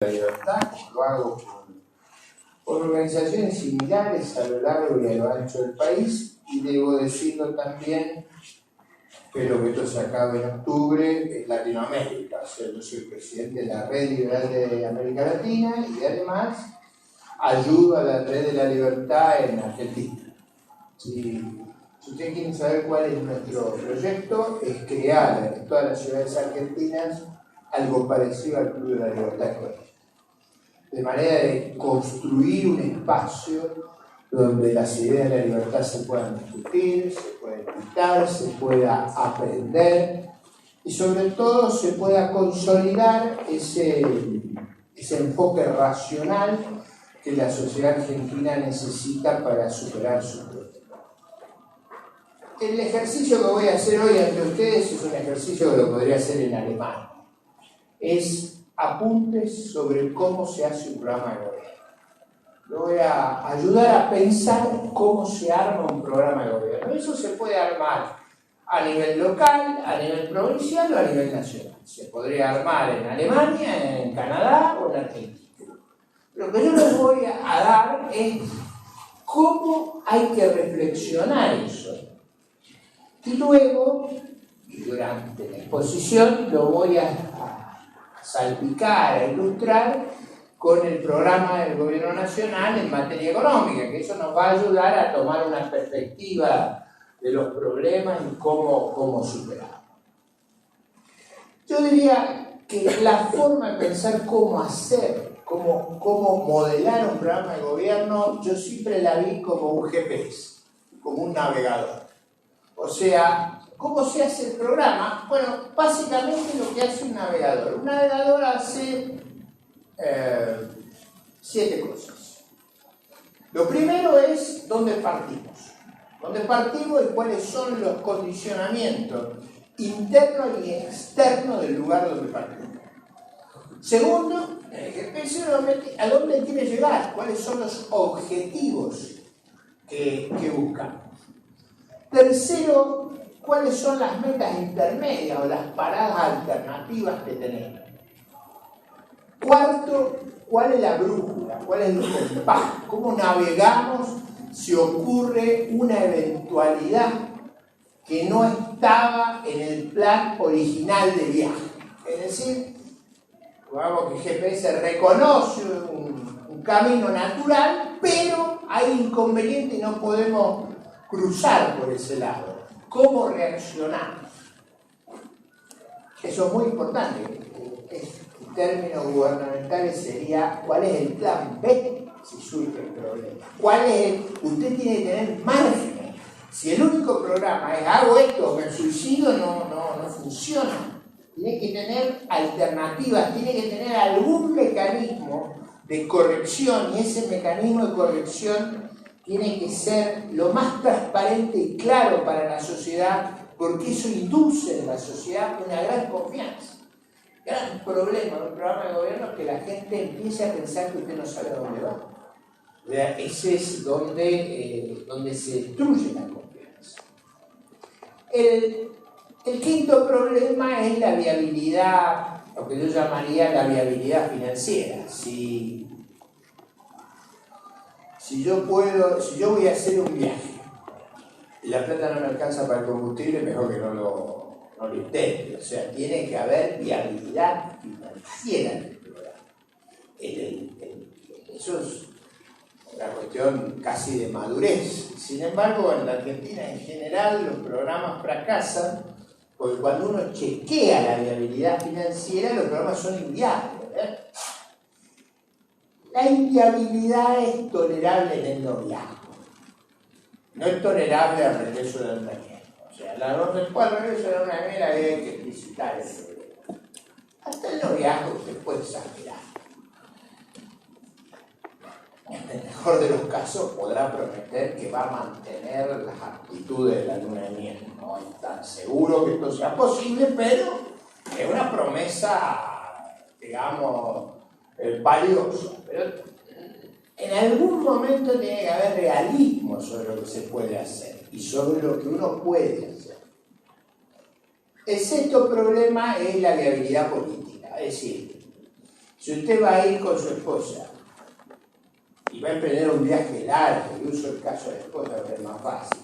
La libertad, lo hago con organizaciones similares a lo largo y a lo ancho del país, y debo decirlo también, espero que esto se acabe en octubre, en Latinoamérica. O sea, yo soy presidente de la Red Liberal de América Latina y además ayudo a la Red de la Libertad en Argentina. Si ustedes quieren saber cuál es nuestro proyecto, es crear en todas las ciudades argentinas algo parecido al Club de la Libertad Económica, de manera de construir un espacio donde las ideas de la libertad se puedan discutir, se puedan dictar, se pueda aprender y sobre todo se pueda consolidar ese enfoque racional que la sociedad argentina necesita para superar sus problemas. El ejercicio que voy a hacer hoy ante ustedes es un ejercicio que lo podría hacer en alemán. Es apuntes sobre cómo se hace un programa de gobierno. Lo voy a ayudar a pensar cómo se arma un programa de gobierno. Eso se puede armar a nivel local, a nivel provincial o a nivel nacional. Se podría armar en Alemania, en Canadá o en Argentina. Lo que yo les voy a dar es cómo hay que reflexionar eso. Y luego, y durante la exposición, lo voy a salpicar, a ilustrar con el programa del Gobierno Nacional en materia económica, que eso nos va a ayudar a tomar una perspectiva de los problemas y cómo superarlos. Yo diría que la forma de pensar cómo hacer, cómo modelar un programa de gobierno, yo siempre la vi como un GPS, como un navegador. O sea, ¿cómo se hace el programa? Bueno, básicamente lo que hace un navegador. Un navegador hace 7 cosas. Lo primero es dónde partimos. Dónde partimos y cuáles son los condicionamientos internos y externos del lugar donde partimos. Segundo, el GPS a dónde quiere llegar, cuáles son los objetivos que buscamos. Tercero, cuáles son las metas intermedias o las paradas alternativas que tenemos. Cuarto, cuál es la brújula, cuál es el compás, cómo navegamos si ocurre una eventualidad que no estaba en el plan original de viaje. Es decir, digamos que el GPS reconoce un camino natural, pero hay inconveniente y no podemos cruzar por ese lado. ¿Cómo reaccionamos? Eso es muy importante. En términos gubernamentales sería ¿cuál es el plan B si surge el problema? Usted tiene que tener margen. Si el único programa es hago esto, me suicido, no funciona. Tiene que tener alternativas, tiene que tener algún mecanismo de corrección, y ese mecanismo de corrección tiene que ser lo más transparente y claro para la sociedad, porque eso induce en la sociedad una gran confianza. El gran problema de un programa de gobierno es que la gente empiece a pensar que usted no sabe a dónde va. Ese es donde se destruye la confianza. El quinto problema es la viabilidad, lo que yo llamaría la viabilidad financiera. Si yo voy a hacer un viaje y la plata no me alcanza para el combustible, mejor que no lo intente. O sea, tiene que haber viabilidad financiera en el programa. Eso es una cuestión casi de madurez. Sin embargo, en la Argentina en general los programas fracasan porque cuando uno chequea la viabilidad financiera, los programas son inviables. La inviabilidad es tolerable en el noviazgo. No es tolerable al regreso de una niña. O sea, después del regreso de una niña hay que explicitar el problema. Hasta el noviazgo usted puede exagerar. En el mejor de los casos podrá prometer que va a mantener las actitudes de la luna de miel. No es tan seguro que esto sea posible, pero es una promesa, digamos, valiosa. Pero en algún momento tiene que haber realismo sobre lo que se puede hacer y sobre lo que uno puede hacer. El sexto problema es la viabilidad política. Es decir, Si usted va a ir con su esposa y va a emprender un viaje largo, y uso el caso de la esposa porque es más fácil,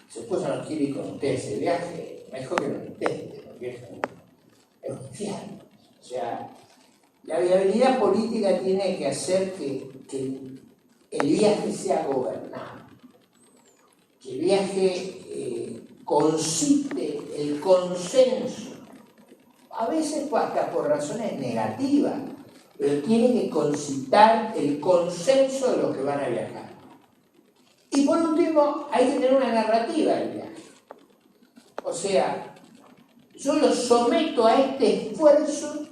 si su esposa no quiere ir con usted a ese viaje, mejor que no lo intente, porque es un infierno. O sea, la viabilidad política tiene que hacer que el viaje sea gobernado, que el viaje concite el consenso, a veces hasta por razones negativas, pero tiene que concitar el consenso de los que van a viajar. Y por último, hay que tener una narrativa del viaje. O sea, yo los someto a este esfuerzo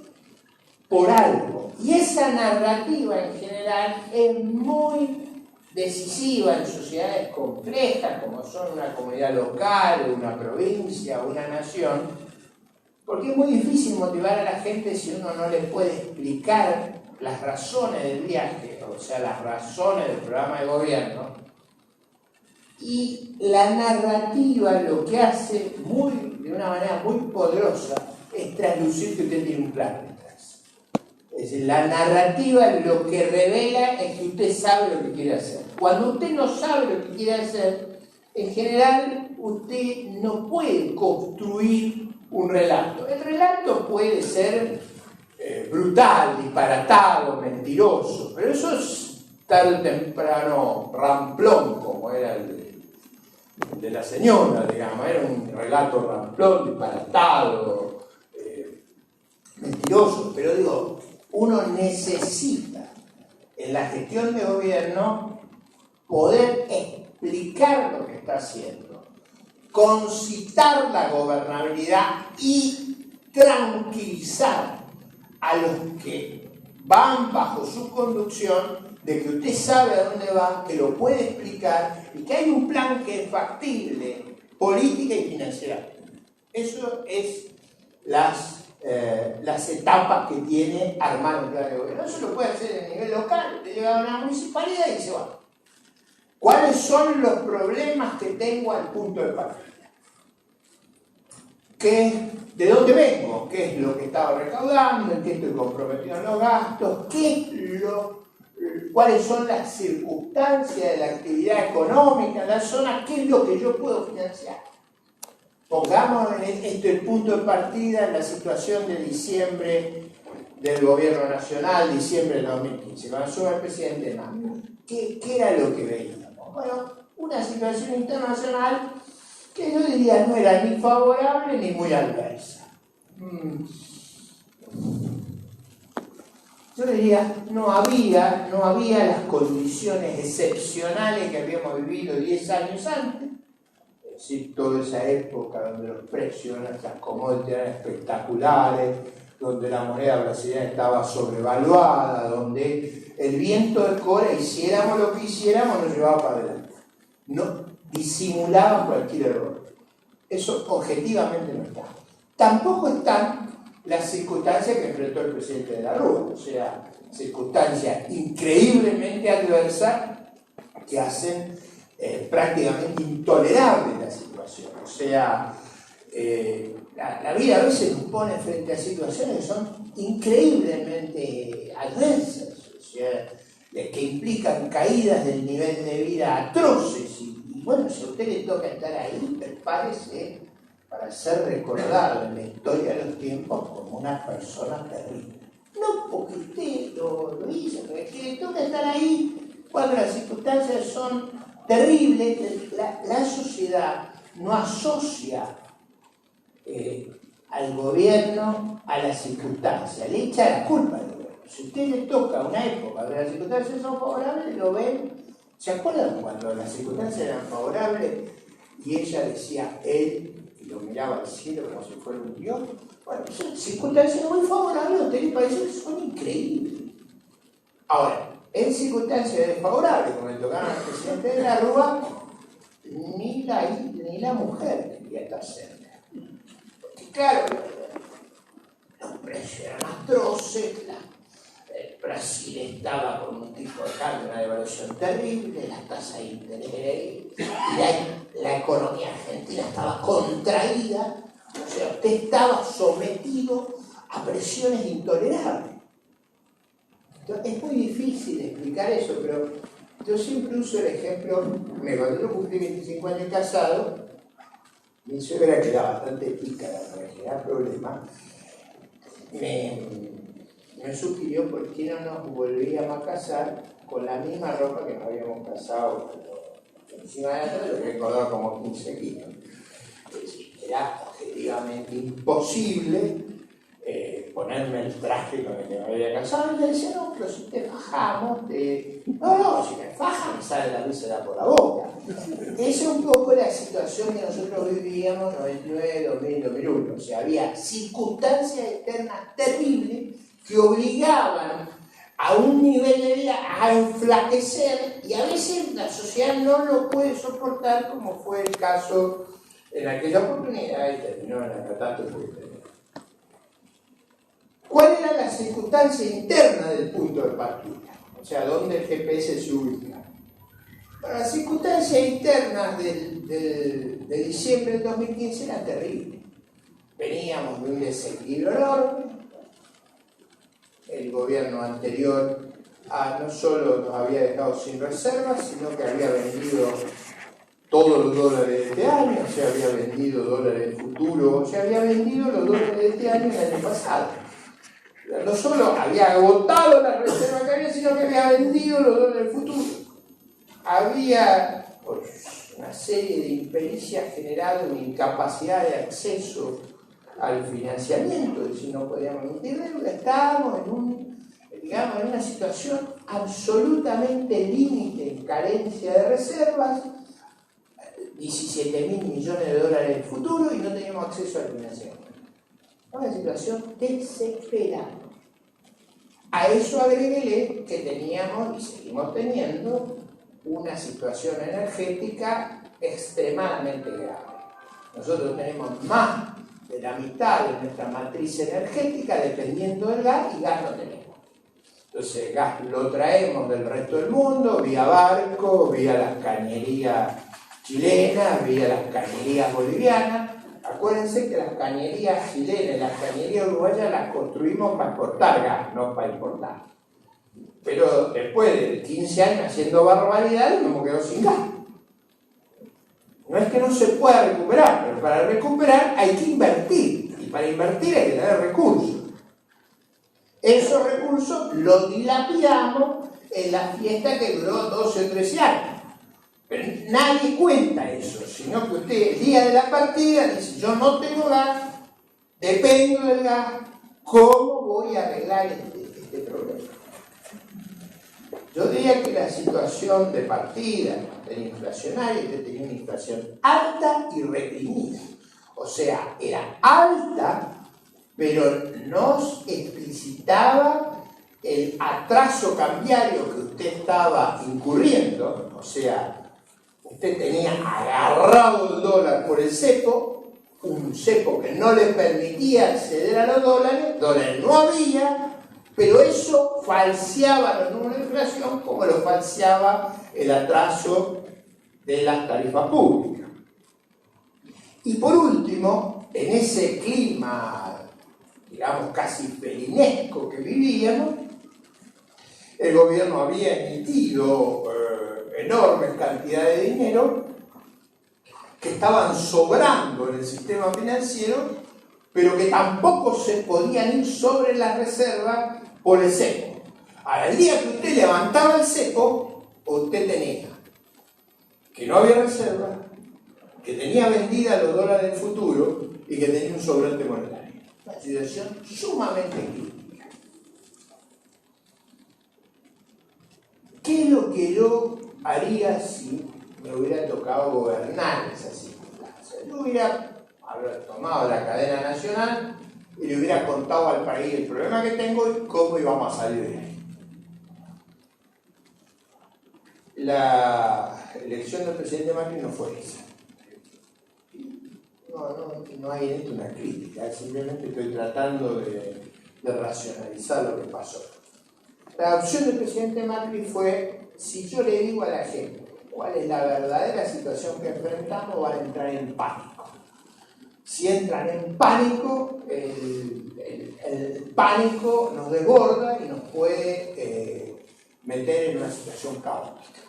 por algo. Y esa narrativa en general es muy decisiva en sociedades complejas, como son una comunidad local, una provincia, una nación, porque es muy difícil motivar a la gente si uno no le puede explicar las razones del viaje, o sea, las razones del programa de gobierno. Y la narrativa lo que hace de una manera muy poderosa es traslucir que usted tiene un plan detrás. Es decir, la narrativa lo que revela es que usted sabe lo que quiere hacer. Cuando usted no sabe lo que quiere hacer, en general usted no puede construir un relato. El relato puede ser brutal, disparatado, mentiroso, pero eso es tarde o temprano ramplón, como era el de la señora, digamos. Era un relato ramplón, disparatado, mentiroso, pero digo, uno necesita en la gestión de gobierno poder explicar lo que está haciendo, concitar la gobernabilidad y tranquilizar a los que van bajo su conducción de que usted sabe a dónde va, que lo puede explicar y que hay un plan que es factible, política y financiera. Eso es las etapas que tiene armar un plan de gobierno. Eso lo puede hacer a nivel local. Usted llega a una municipalidad y dice, bueno, ¿cuáles son los problemas que tengo al punto de partida? ¿De dónde vengo? ¿Qué es lo que estaba recaudando? ¿En qué estoy comprometido en los gastos? ¿Cuáles son las circunstancias de la actividad económica en la zona? ¿Qué es lo que yo puedo financiar? Pongamos el punto de partida en la situación de diciembre del gobierno nacional, diciembre de 2015, cuando asume el presidente Macri. ¿Qué era lo que veíamos? Bueno, una situación internacional que yo diría no era ni favorable ni muy adversa. Yo diría, no había las condiciones excepcionales que habíamos vivido 10 años antes, es decir, toda esa época donde los precios de las commodities eran espectaculares, donde la moneda brasileña estaba sobrevaluada, donde el viento de cola, hiciéramos lo que hiciéramos, nos llevaba para adelante. No disimulaban cualquier error. Eso objetivamente no está. Tampoco están las circunstancias que enfrentó el presidente de la Rúa, o sea, circunstancias increíblemente adversas que hacen prácticamente intolerable la situación. O sea, la vida a veces nos pone frente a situaciones que son increíblemente adversas, o sea, que implican caídas del nivel de vida atroces. Y bueno, si a usted le toca estar ahí, prepárese para ser recordado en la historia de los tiempos como una persona terrible. No porque usted lo hizo, porque le toca estar ahí cuando las circunstancias son terribles. La sociedad no asocia al gobierno a las circunstancias, le echa la culpa al gobierno. Si a usted le toca una época donde las circunstancias son favorables, lo ven. ¿Se acuerdan cuando las circunstancias eran favorables y ella decía él y lo miraba al cielo como si fuera un dios? Bueno, son circunstancias muy favorables, a usted le parece que son increíbles. Ahora, en circunstancias desfavorables, como le tocaron al presidente de la Rúa, ni la mujer quería estar cerca. Porque claro, los precios eran atroces, Brasil estaba con un tipo de cambio, una devaluación terrible, las tasas de interés, la economía argentina estaba contraída, o sea, usted estaba sometido a presiones intolerables. Entonces, es muy difícil explicar eso, pero yo siempre uso el ejemplo. Cuando yo cumplí 25 años casado, mi suegra, que era bastante pícara, no me genera problemas, me sugirió por qué no nos volvíamos a casar con la misma ropa que nos habíamos casado encima de la tarde, lo que recordaba como 15 kilos. Es decir, era objetivamente imposible ponerme el traje con el que me había casado. Y le decía, no, pero si te fajamos, no, si me fajan me sale la víscera por la boca. Esa es un poco la situación que nosotros vivíamos en 99, 2000, 2001. O sea, había circunstancias externas terribles que obligaban a un nivel de vida a enflaquecer, y a veces la sociedad no lo puede soportar, como fue el caso en aquella oportunidad y terminó en la catástrofe. ¿Cuál era la circunstancia interna del punto de partida? O sea, ¿dónde el GPS se ubica? Bueno, las circunstancias internas de diciembre del 2015 eran terribles. Veníamos de un desequilibrio enorme. El gobierno anterior no solo nos había dejado sin reservas, sino que había vendido todos los dólares de este año, o sea, había vendido dólares del futuro, o sea, había vendido los dólares de este año y el año pasado. No solo había agotado la reserva que había, sino que había vendido los dólares del futuro. Había, por una serie de impericias, generado una incapacidad de acceso al financiamiento, es decir, no podíamos emitir deuda. Estábamos en una situación absolutamente límite, en carencia de reservas, 17.000 millones de dólares en el futuro, y no teníamos acceso al financiamiento. Una situación desesperante. A eso agréguele que teníamos y seguimos teniendo una situación energética extremadamente grave. Nosotros tenemos más de la mitad de nuestra matriz energética dependiendo del gas, y gas no tenemos. Entonces el gas lo traemos del resto del mundo, vía barco, vía las cañerías chilenas, vía las cañerías bolivianas. Acuérdense que las cañerías chilenas y las cañerías uruguayas las construimos para exportar gas, no para importar. Pero después de 15 años haciendo barbaridades, nos hemos quedado sin gas. No es que no se pueda recuperar, pero para recuperar hay que invertir. Y para invertir hay que tener recursos. Esos recursos los dilapidamos en la fiesta que duró 12 o 13 años. Pero nadie cuenta eso, sino que usted el día de la partida dice, yo no tengo gas, dependo del gas, ¿cómo voy a arreglar este problema? Yo diría que la situación de partida era inflacionaria, usted tenía una inflación alta y reprimida. O sea, era alta, pero nos explicitaba el atraso cambiario que usted estaba incurriendo. O sea, usted tenía agarrado el dólar por el cepo, un cepo que no le permitía acceder a los dólares no había, pero eso falseaba los números de inflación como lo falseaba el atraso de las tarifas públicas. Y por último, en ese clima, digamos, casi felinesco que vivíamos, el gobierno había emitido enormes cantidades de dinero que estaban sobrando en el sistema financiero, pero que tampoco se podían ir sobre las reservas por el cepo. Ahora, el día que usted levantaba el cepo, usted tenía que no había reserva, que tenía vendidas los dólares del futuro y que tenía un sobrante monetario. Una situación sumamente crítica. ¿Qué es lo que yo haría si me hubiera tocado gobernar esas circunstancias? Yo hubiera tomado la cadena nacional y le hubiera contado al país el problema que tengo y cómo íbamos a salir de ahí. La elección del presidente Macri no fue esa. No hay en esto una crítica, simplemente estoy tratando de racionalizar lo que pasó. La opción del presidente Macri fue, si yo le digo a la gente cuál es la verdadera situación que enfrentamos, van a entrar en pánico. Si entran en pánico, el pánico nos desborda y nos puede meter en una situación caótica.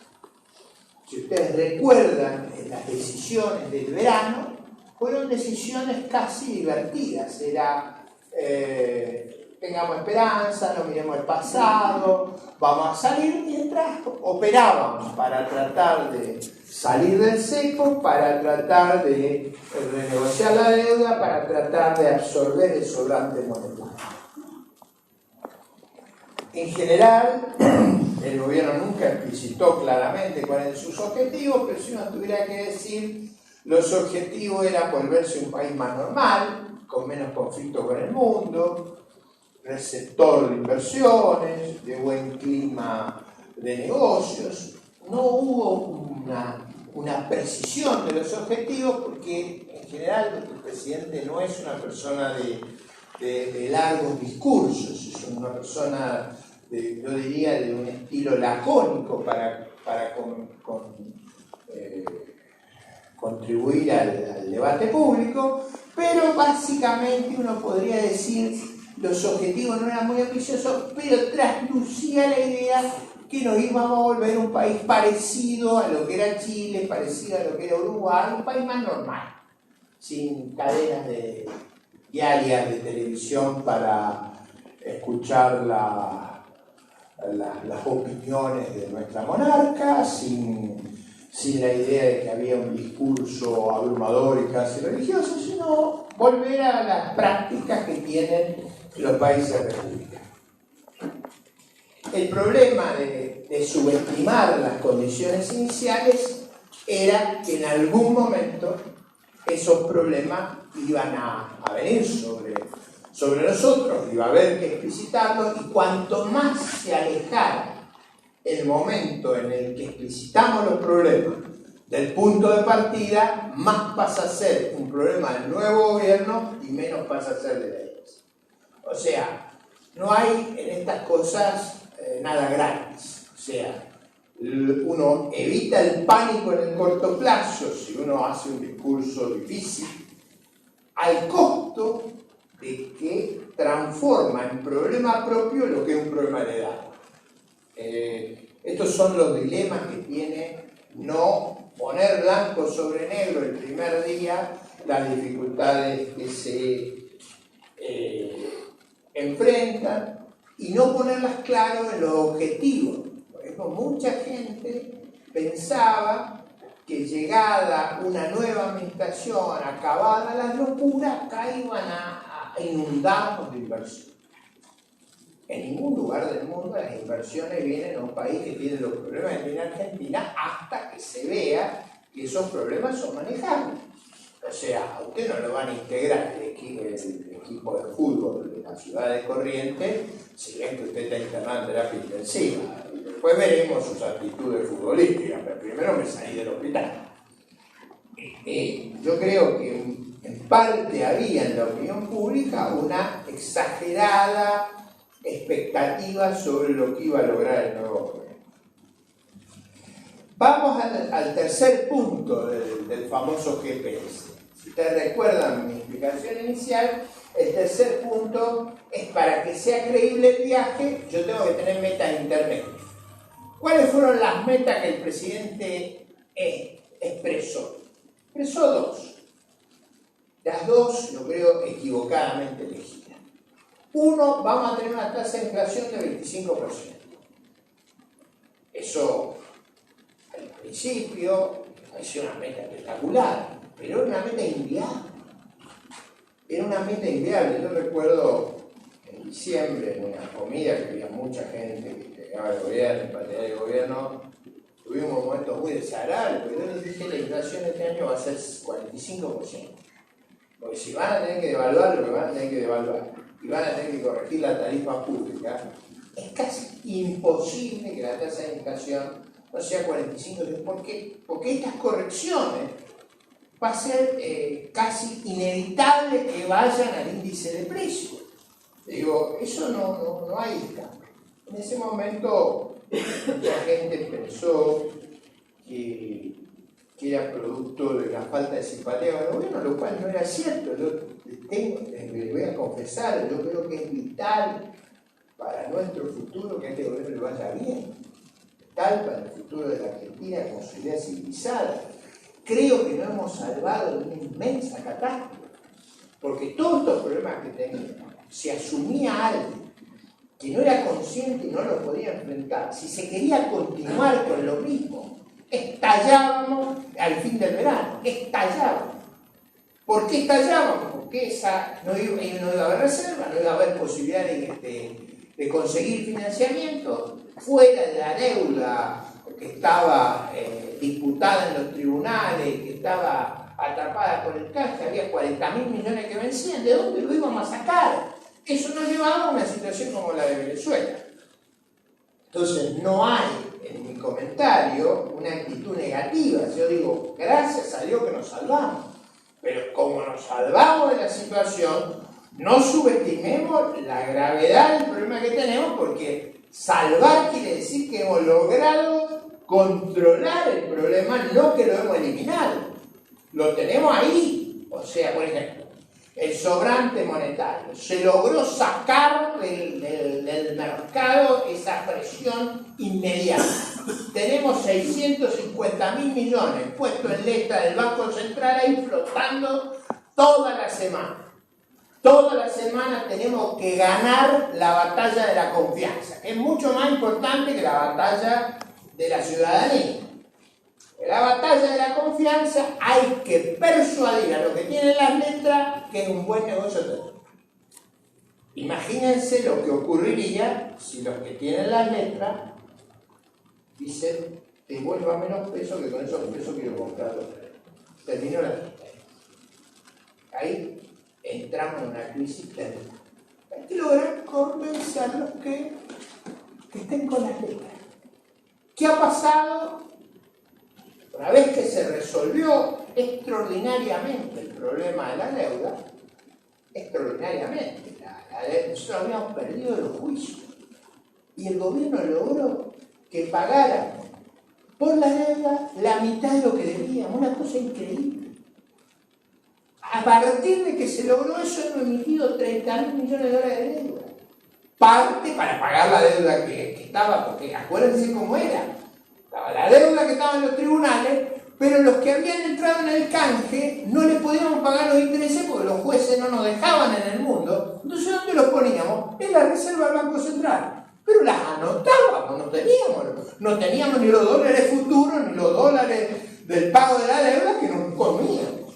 Si ustedes recuerdan, las decisiones del verano fueron decisiones casi divertidas. Era, tengamos esperanza, no miremos el pasado, vamos a salir, mientras operábamos para tratar de salir del cepo, para tratar de renegociar la deuda, para tratar de absorber el sobrante monetario. En general, el gobierno nunca explicitó claramente cuáles eran sus objetivos, pero si uno tuviera que decir, los objetivos eran volverse un país más normal, con menos conflicto con el mundo, receptor de inversiones, de buen clima de negocios. No hubo una precisión de los objetivos porque en general el presidente no es una persona de largos discursos, es una persona, yo diría, de un estilo lacónico para contribuir al debate público, pero básicamente uno podría decir los objetivos no eran muy ambiciosos, pero traslucía la idea que nos íbamos a volver un país parecido a lo que era Chile, parecido a lo que era Uruguay, un país más normal, sin cadenas diarias de televisión para escuchar las opiniones de nuestra monarca, sin la idea de que había un discurso abrumador y casi religioso, sino volver a las prácticas que tienen los países republicanos. El problema de subestimar las condiciones iniciales era que en algún momento esos problemas iban a venir sobre nosotros, iba a haber que explicitarlos, y cuanto más se alejara el momento en el que explicitamos los problemas del punto de partida, más pasa a ser un problema del nuevo gobierno y menos pasa a ser de la iglesia. O sea, no hay en estas cosas nada gratis. O sea, uno evita el pánico en el corto plazo si uno hace un discurso difícil, al costo de que transforma en problema propio lo que es un problema heredado. Estos son los dilemas que tiene no poner blanco sobre negro el primer día, las dificultades que se enfrentan, y no ponerlas claro en los objetivos. Por ejemplo, mucha gente pensaba que llegada una nueva administración, acabada las locuras, acá iban a inundarnos de inversión. En ningún lugar del mundo las inversiones vienen a un país que tiene los problemas que tiene Argentina hasta que se vea que esos problemas son manejables. O sea, a usted no lo van a integrar el equipo de fútbol de la ciudad de Corrientes si ven que usted está internado en terapia intensiva. Y después veremos sus actitudes futbolísticas, pero primero me salí del hospital. Yo creo que en parte había en la opinión pública una exagerada expectativa sobre lo que iba a lograr el nuevo gobierno. Vamos al tercer punto del famoso GPS. Si ustedes recuerdan mi explicación inicial, el tercer punto es: para que sea creíble el viaje, yo tengo que tener metas intermedias. ¿Cuáles fueron las metas que el presidente expresó? Expresó dos. Las dos, yo creo, equivocadamente elegidas. Uno, vamos a tener una tasa de inflación de 25%. Eso, al principio, parecía una meta espectacular, pero era una meta inviable. Era una meta inviable. Yo recuerdo en diciembre, en una comida que había mucha gente que llegaba al gobierno, en partidario del gobierno, tuvimos momentos muy desagradables, porque yo les dije: la inflación este año va a ser 45%. Porque si van a tener que devaluar lo que van a tener que devaluar, y van a tener que corregir la tarifa pública, es casi imposible que la tasa de inflación no sea 45%. Porque estas correcciones va a ser casi inevitable que vayan al índice de precios. Digo, eso no hay escape. En ese momento mucha gente pensó que era producto de la falta de simpatía con el gobierno, lo cual no era cierto. Les voy a confesar, yo creo que es vital para nuestro futuro que a este gobierno le vaya bien. fundamental para el futuro de la Argentina como sociedad civilizada. Creo que nos hemos salvado de una inmensa catástrofe, porque todos estos problemas que teníamos, si asumía alguien que no era consciente y no lo podía enfrentar, si se quería continuar con lo mismo, estallábamos al fin del verano, estallábamos. ¿Por qué estallábamos? Porque no iba a haber reserva, no iba a haber posibilidad de conseguir financiamiento, fuera de la deuda que estaba disputada en los tribunales, que estaba atrapada por el cash, había 40.000 millones que vencían, ¿de dónde lo íbamos a sacar? Eso nos llevaba a una situación como la de Venezuela. Entonces, no hay en mi comentario una actitud negativa. Yo digo, gracias a Dios que nos salvamos. Pero como nos salvamos de la situación, no subestimemos la gravedad del problema que tenemos, porque salvar quiere decir que hemos logrado controlar el problema, no que lo hemos eliminado. Lo tenemos ahí. O sea, por ejemplo, el sobrante monetario. Se logró sacar del mercado esa presión inmediata. Tenemos 650.000 millones puestos en letra del Banco Central ahí flotando toda la semana. Toda la semana tenemos que ganar la batalla de la confianza, que es mucho más importante que la batalla de la ciudadanía. En la batalla de la confianza hay que persuadir a los que tienen las letras que es un buen negocio tener. Imagínense lo que ocurriría si los que tienen las letras dicen: devuelva menos pesos, que con esos pesos quiero comprar los trenes. Terminó la fiesta. Ahí entramos en una crisis terrible. Hay que lograr convencer a los que estén con las letras. ¿Qué ha pasado? Una vez que se resolvió extraordinariamente el problema de la deuda, extraordinariamente, nosotros habíamos perdido los juicios y el gobierno logró que pagáramos por la deuda la mitad de lo que debíamos, una cosa increíble. A partir de que se logró eso, hemos emitido 30.000 millones de dólares de deuda. Parte para pagar la deuda que estaba, porque acuérdense cómo era. Estaba la deuda que estaba en los tribunales, pero los que habían entrado en el canje no le podíamos pagar los intereses porque los jueces no nos dejaban en el mundo. Entonces, ¿dónde los poníamos? En la reserva del Banco Central. Pero las anotábamos, no teníamos ni los dólares futuros ni los dólares del pago de la deuda que nos comíamos.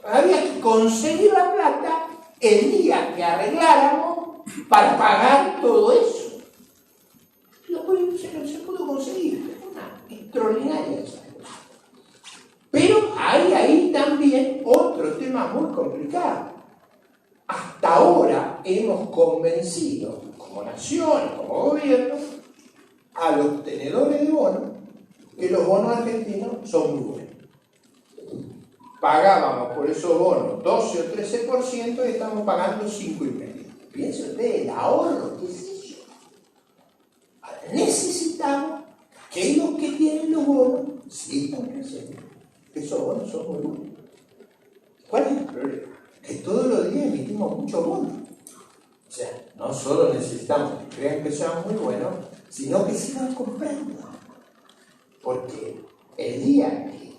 Había que conseguir la plata el día que arregláramos para pagar todo eso. Se pudo conseguir, una extraordinaria esa cosa. Pero hay ahí también otro tema muy complicado. Hasta ahora hemos convencido, como nación, como gobierno, a los tenedores de bonos que los bonos argentinos son muy buenos. Pagábamos por esos bonos 12 o 13% y estamos pagando 5,5%. Piensen ustedes el ahorro que es eso. Ahora, necesitamos que los que tienen los bonos sigan creciendo. Esos bonos son muy buenos. ¿Cuál es el problema? Que todos los días emitimos muchos bonos. O sea, no solo necesitamos que crean que sean muy buenos, sino que sigan comprando. Porque el día que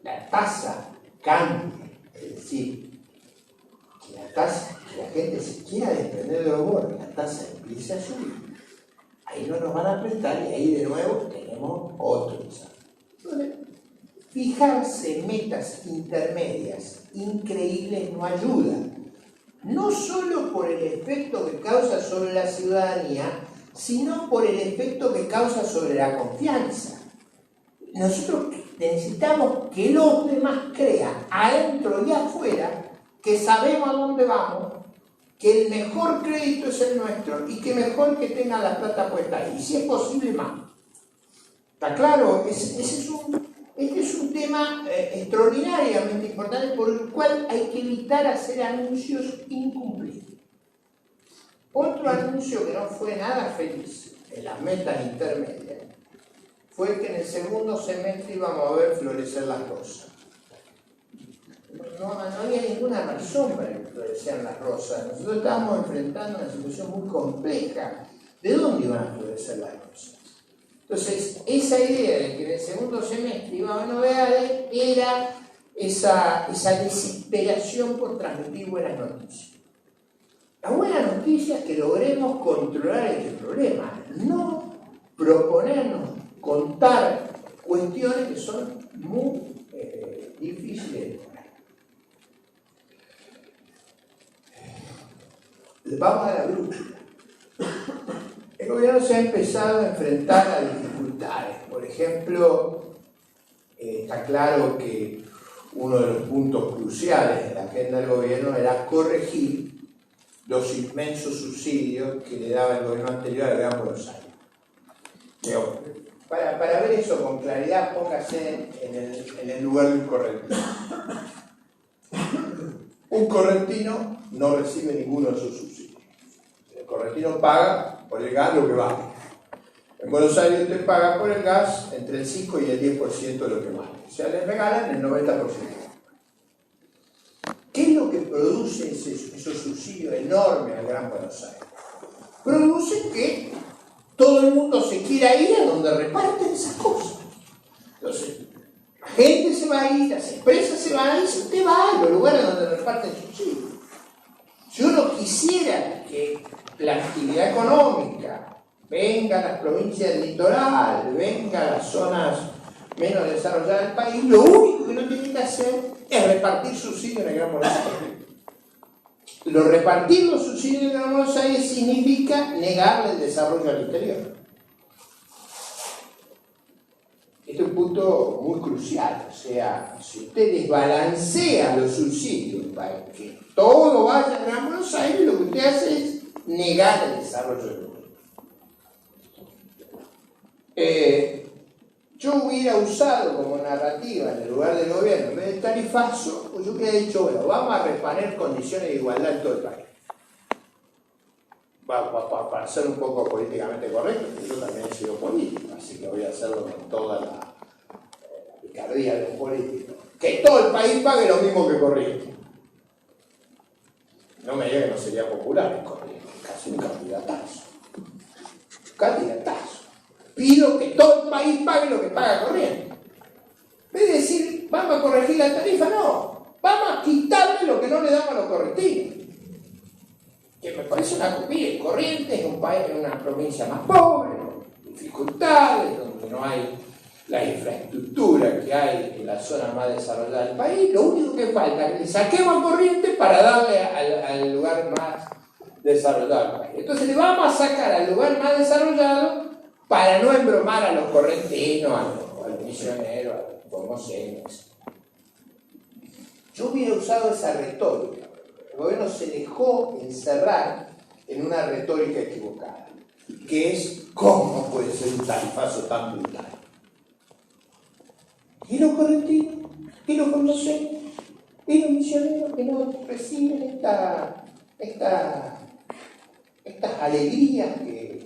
la tasa cambie, es decir, que la gente se quiera desprender de los bonos, la tasa empiece a subir, ahí no nos van a prestar y ahí de nuevo tenemos otro desafío. Entonces, fijarse metas intermedias increíbles no ayuda, no solo por el efecto que causa sobre la ciudadanía, sino por el efecto que causa sobre la confianza. Nosotros necesitamos que los demás crean, adentro y afuera, que sabemos a dónde vamos, que el mejor crédito es el nuestro y que mejor que tengan la plata puesta ahí, y si es posible más. ¿Está claro? Este es un tema extraordinariamente importante por el cual hay que evitar hacer anuncios incumplidos. Otro anuncio que no fue nada feliz en las metas intermedias fue que en el segundo semestre íbamos a ver florecer las rosas. No había ninguna razón para que florecieran las rosas. Nosotros estábamos enfrentando una situación muy compleja. ¿De dónde iban a florecer las rosas? Entonces, esa idea de que en el segundo semestre iba a haber novedades era esa desesperación por transmitir buenas noticias. La buena noticia es que logremos controlar este problema, no proponernos contar cuestiones que son muy difíciles de lograr. Vamos a la brújula. El gobierno se ha empezado a enfrentar a dificultades. Por ejemplo, está claro que uno de los puntos cruciales de la agenda del gobierno era corregir los inmensos subsidios que le daba el gobierno anterior al Gran Buenos Aires. Pero, para ver eso con claridad, póngase en el lugar de un correntino. Un correntino no recibe ninguno de esos subsidios. El correntino paga por el gas lo que vale. En Buenos Aires usted paga por el gas entre el 5 y el 10% de lo que vale. O sea, le regalan el 90%. ¿Qué es lo que produce esos subsidios enormes al Gran Buenos Aires? Produce que todo el mundo se quiera ir a donde reparten esas cosas. Entonces, la gente se va a ir, las empresas se van a ir, si usted va a los lugares donde reparten subsidios. Si uno quisiera que la actividad económica venga a las provincias del litoral, venga a las zonas menos desarrolladas del país, lo único que no tiene que hacer es repartir subsidios en el Gran Buenos Aires. Repartir los subsidios en el Gran Buenos Aires significa negarle el desarrollo al interior. Este es un punto muy crucial. O sea, si usted desbalancea los subsidios para que todo vaya al Gran Buenos Aires, lo que usted hace es negar el desarrollo del interior. Yo hubiera usado como narrativa en el lugar del gobierno, en vez de tarifazo, pues yo hubiera dicho, bueno, vamos a reponer condiciones de igualdad en todo el país. Para ser un poco políticamente correcto, porque yo también he sido político, así que voy a hacerlo con toda la picardía de un político. Que todo el país pague lo mismo que Corrientes. No me diga que no sería popular en Corrientes, casi un candidatazo. Candidatazo. Pido que todo el país pague lo que paga Corrientes. En vez de decir, vamos a corregir la tarifa, no. Vamos a quitarle lo que no le damos a los correntinos. Que me parece una copia. Corrientes es un país, en una provincia más pobre, con dificultades, donde no hay la infraestructura que hay en la zona más desarrollada del país. Lo único que falta es que le saquemos a Corrientes para darle al lugar más desarrollado del país. Entonces le vamos a sacar al lugar más desarrollado para no embromar a los correntinos, a los misioneros, a los formoseños. Yo hubiera usado esa retórica. El gobierno se dejó encerrar en una retórica equivocada, que es, ¿cómo puede ser un tarifazo tan brutal? ¿Y los correntinos? ¿Y los formoseños? ¿Y los misioneros que no reciben estas alegrías que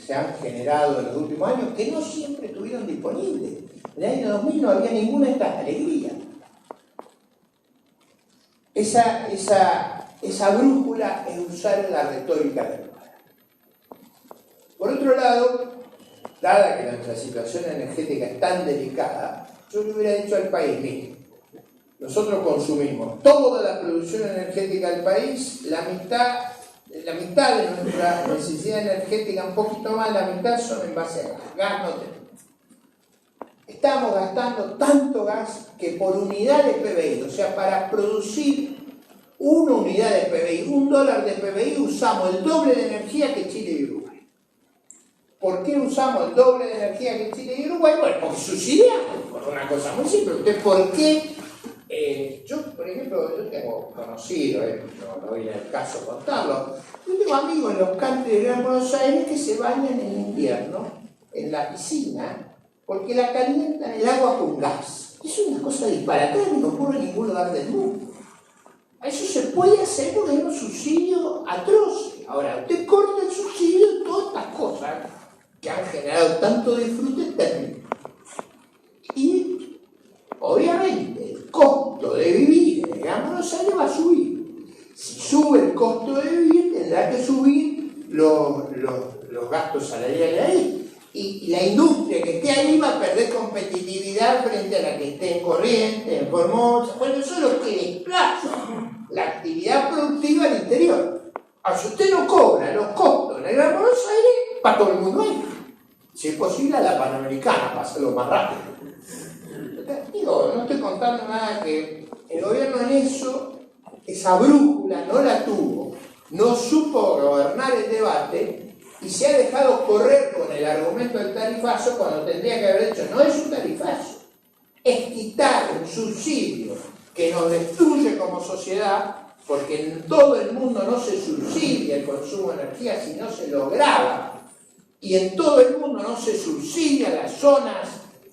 se han generado en los últimos años, que no siempre estuvieron disponibles? En el año 2000 no había ninguna de estas alegrías. Esa brújula es usar la retórica del lugar. Por otro lado, dada que nuestra situación energética es tan delicada, yo le hubiera dicho al país, mire, nosotros consumimos toda la producción energética del país, la mitad de nuestra necesidad energética, un poquito más, la mitad son en base a gas. Gas no tenemos. Estamos gastando tanto gas que por unidad de PBI, o sea, para producir una unidad de PBI, $1 de PBI, usamos el doble de energía que Chile y Uruguay. ¿Por qué usamos el doble de energía que Chile y Uruguay? Bueno, porque subsidiamos, por una cosa muy simple. ¿Usted por qué? Yo, por ejemplo, yo tengo conocido, no voy en el caso contarlo, yo tengo amigos en los country de Gran Buenos Aires que se bañan en invierno en la piscina porque la calientan el agua con gas. Es una cosa disparatada que no ocurre en ningún lugar del mundo. Eso se puede hacer porque hay un subsidio atroz. Ahora, usted corta el subsidio de todas estas cosas que han generado tanto disfrute térmico. Y, obviamente, el costo de vivir en el Gran Buenos Aires va a subir. Si sube el costo de vivir, tendrá que subir los gastos salariales ahí. Y la la industria que esté ahí va a perder competitividad frente a la que esté en Corrientes, en Formosa. Bueno, eso es lo que desplaza la actividad productiva al interior. Si usted no cobra los costos en el Gran Buenos Aires, para todo el mundo ahí. Si es posible, a la Panamericana, para hacerlo más rápido. Digo, no estoy contando nada que el gobierno en eso, esa brújula no la tuvo, no supo gobernar el debate y se ha dejado correr con el argumento del tarifazo cuando tendría que haber hecho, no es un tarifazo, es quitar un subsidio que nos destruye como sociedad, porque en todo el mundo no se subsidia el consumo de energía, sino se lo grava. Y en todo el mundo no se subsidia las zonas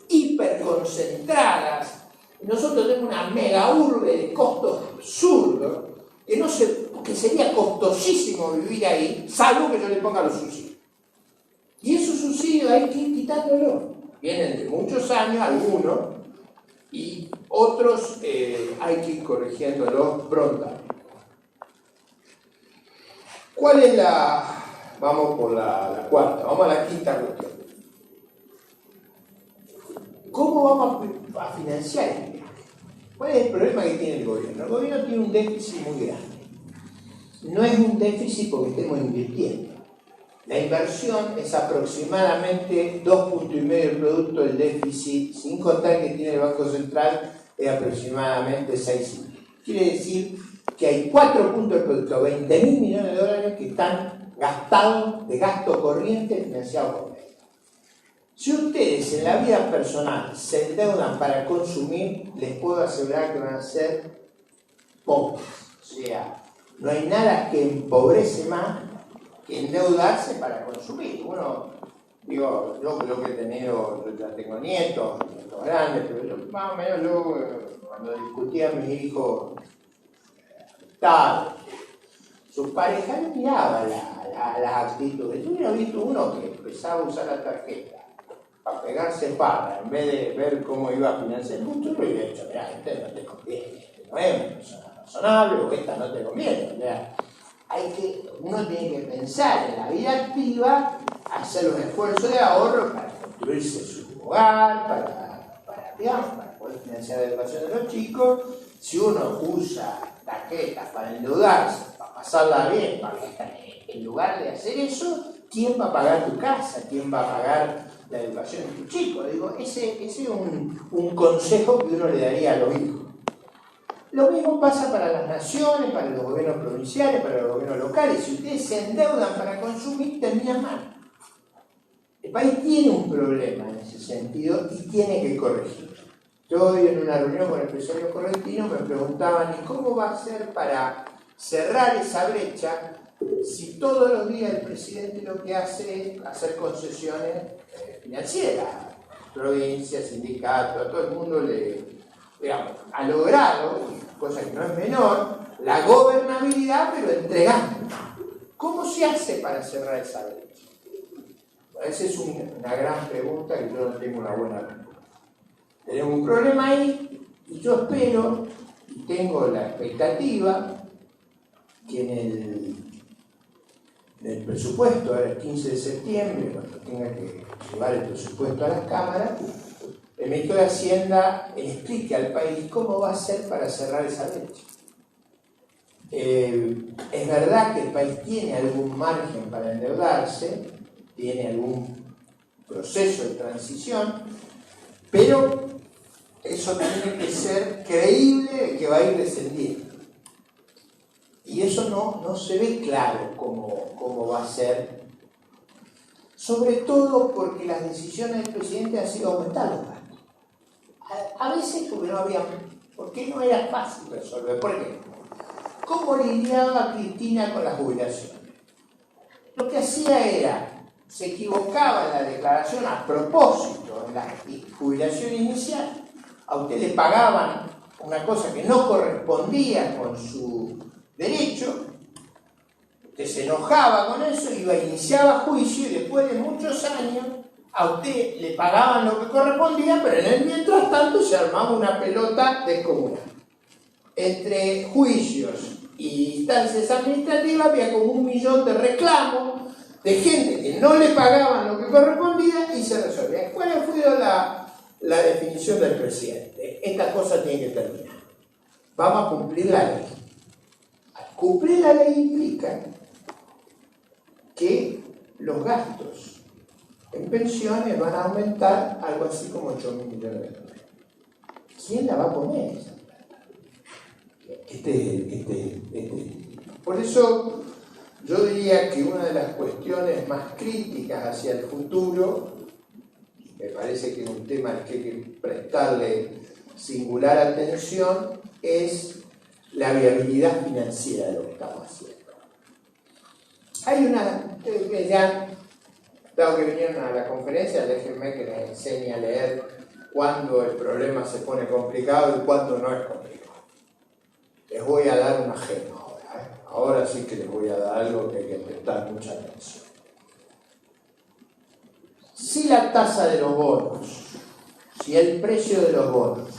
hiperconcentradas. Nosotros tenemos una mega urbe de costos absurdos, que sería costosísimo vivir ahí, salvo que yo le ponga los subsidios. Y esos subsidios hay que ir quitándolos. Vienen de muchos años, algunos, y otros hay que ir corrigiéndolos pronto. ¿Cuál es la...? Vamos por la cuarta, vamos a la quinta cuestión. ¿Cómo vamos a financiar el viaje? ¿Cuál es el problema que tiene el gobierno? El gobierno tiene un déficit muy grande. No es un déficit porque estemos invirtiendo. La inversión es aproximadamente 2,5 puntos del producto del déficit, sin contar que tiene el Banco Central, es aproximadamente 6,5. Quiere decir que hay 4 puntos del producto, 20.000 millones de dólares que están gastados de gasto corriente financiado por él. Si ustedes en la vida personal se endeudan para consumir, les puedo asegurar que van a ser pobres. O sea, no hay nada que empobrece más que endeudarse para consumir. Uno, digo, yo creo que he tenido, yo ya tengo nietos grandes, pero yo, más o menos cuando discutía a mis hijos, sus parejas no miraban las actitudes. Yo hubiera visto uno que empezaba a usar la tarjeta para pegarse parra, en vez de ver cómo iba a financiar el punto, yo le hubiera dicho, mira, este no te conviene, este no es una persona razonable, o esta no te conviene. Mira, uno tiene que pensar en la vida activa, hacer un esfuerzo de ahorro para construirse su hogar, para poder financiar la educación de los chicos. Si uno usa tarjetas para endeudarse, para pasarla bien, en lugar de hacer eso, ¿quién va a pagar tu casa? ¿Quién va a pagar la educación de tus chicos? Digo, ese es un consejo que uno le daría a los hijos. Lo mismo pasa para las naciones, para los gobiernos provinciales, para los gobiernos locales. Si ustedes se endeudan para consumir, terminan mal. El país tiene un problema en ese sentido y tiene que corregirlo. Yo hoy en una reunión con empresarios correntinos me preguntaban, ¿y cómo va a ser para cerrar esa brecha si todos los días el presidente lo que hace es hacer concesiones financieras? Provincias, sindicatos, a todo el mundo ha logrado, cosa que no es menor, la gobernabilidad, pero entregando. ¿Cómo se hace para cerrar esa brecha? Esa es una gran pregunta que yo no tengo una buena respuesta. Tenemos un problema ahí y yo espero y tengo la expectativa que en el presupuesto, ahora el 15 de septiembre, cuando tenga que llevar el presupuesto a las cámaras, el ministro de Hacienda explique al país cómo va a hacer para cerrar esa brecha. Es verdad que el país tiene algún margen para endeudarse, tiene algún proceso de transición, pero eso tiene que ser creíble que va a ir descendiendo. Y eso no se ve claro cómo va a ser, sobre todo porque las decisiones del presidente han sido aumentar los gastos. A veces porque no era fácil resolver. Por ejemplo, ¿cómo lidiaba Cristina con las jubilaciones? Lo que hacía era, se equivocaba en la declaración a propósito, en la jubilación inicial, a usted le pagaban una cosa que no correspondía con su derecho, usted se enojaba con eso, iniciaba juicio y después de muchos años a usted le pagaban lo que correspondía, pero en el mientras tanto se armaba una pelota descomunal. Entre juicios y instancias administrativas había como 1 millón de reclamos de gente que no le pagaban lo que correspondía y se resolvía. la definición del presidente. Esta cosa tiene que terminar. Vamos a cumplir la ley. Cumplir la ley implica que los gastos en pensiones van a aumentar algo así como 8.000 millones de dólares. ¿Quién la va a poner esa plata? Por eso yo diría que una de las cuestiones más críticas hacia el futuro, me parece que es un tema al que hay que prestarle singular atención, es la viabilidad financiera de lo que estamos haciendo. Hay una, ya, dado que vinieron a la conferencia, déjenme que les enseñe a leer cuándo el problema se pone complicado y cuándo no es complicado. Les voy a dar una gema ahora, ¿eh? Ahora sí que les voy a dar algo que hay que prestar mucha atención. Si la tasa de los bonos, si el precio de los bonos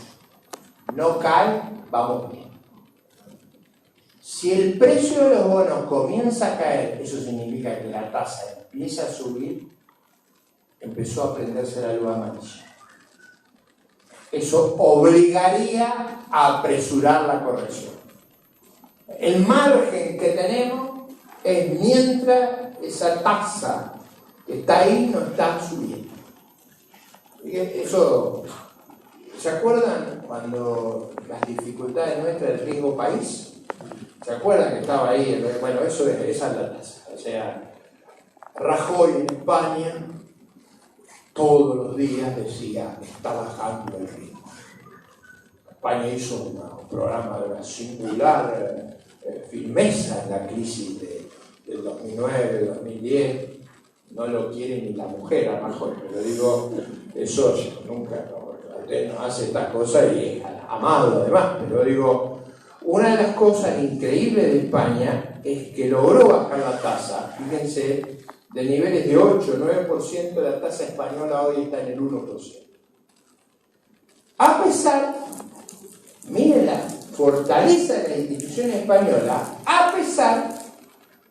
no cae, vamos bien. Si el precio de los bonos comienza a caer, eso significa que la tasa empieza a subir, empezó a prenderse la luz amarilla. Eso obligaría a apresurar la corrección. El margen que tenemos es mientras esa tasa que está ahí no está subiendo. Y eso, ¿se acuerdan cuando las dificultades nuestras del riesgo país? ¿Se acuerdan que estaba ahí? Bueno, esa es la tasa. O sea, Rajoy en España todos los días decía, está bajando el ritmo. España hizo un programa de una singular firmeza en la crisis del 2009, 2010. No lo quiere ni la mujer a Rajoy, pero digo, eso nunca, usted no hace estas cosas y es amado además, pero digo, una de las cosas increíbles de España es que logró bajar la tasa, fíjense, de niveles de 8-9%, la tasa española hoy está en el 1%. A pesar, miren la fortaleza de las instituciones españolas, a pesar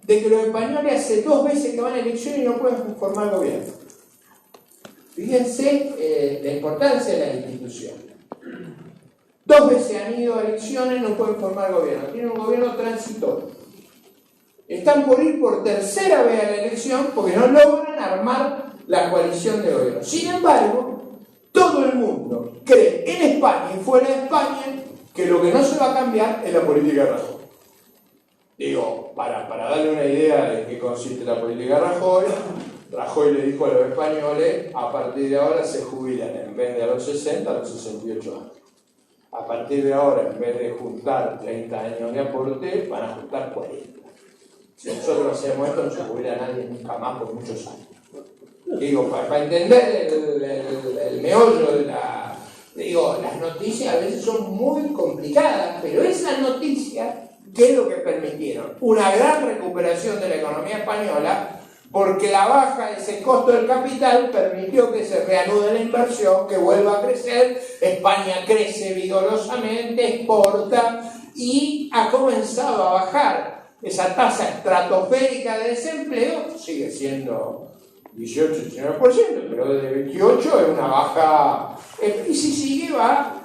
de que los españoles hace 2 veces que van a elecciones y no pueden formar gobierno. Fíjense la importancia de las instituciones. 2 veces han ido a elecciones y no pueden formar gobierno. Tienen un gobierno transitorio. Están por ir por 3ª vez a la elección porque no logran armar la coalición de gobierno. Sin embargo, todo el mundo cree en España y fuera de España que lo que no se va a cambiar es la política de Rajoy. Digo, para darle una idea de qué consiste la política de Rajoy, Rajoy le dijo a los españoles, a partir de ahora se jubilan en vez de a los 60, a los 68 años. A partir de ahora, en vez de juntar 30 años de aporte, van a juntar 40. Si nosotros hacemos esto, no se jubila nadie nunca más por muchos años. Digo, para entender el meollo de las noticias a veces son muy complicadas, pero esas noticias, ¿qué es lo que permitieron? Una gran recuperación de la economía española, porque la baja de ese costo del capital permitió que se reanude la inversión, que vuelva a crecer. España crece vigorosamente, exporta y ha comenzado a bajar esa tasa estratosférica de desempleo. Sigue siendo 18-19%, pero de 28% es una baja, y si sigue va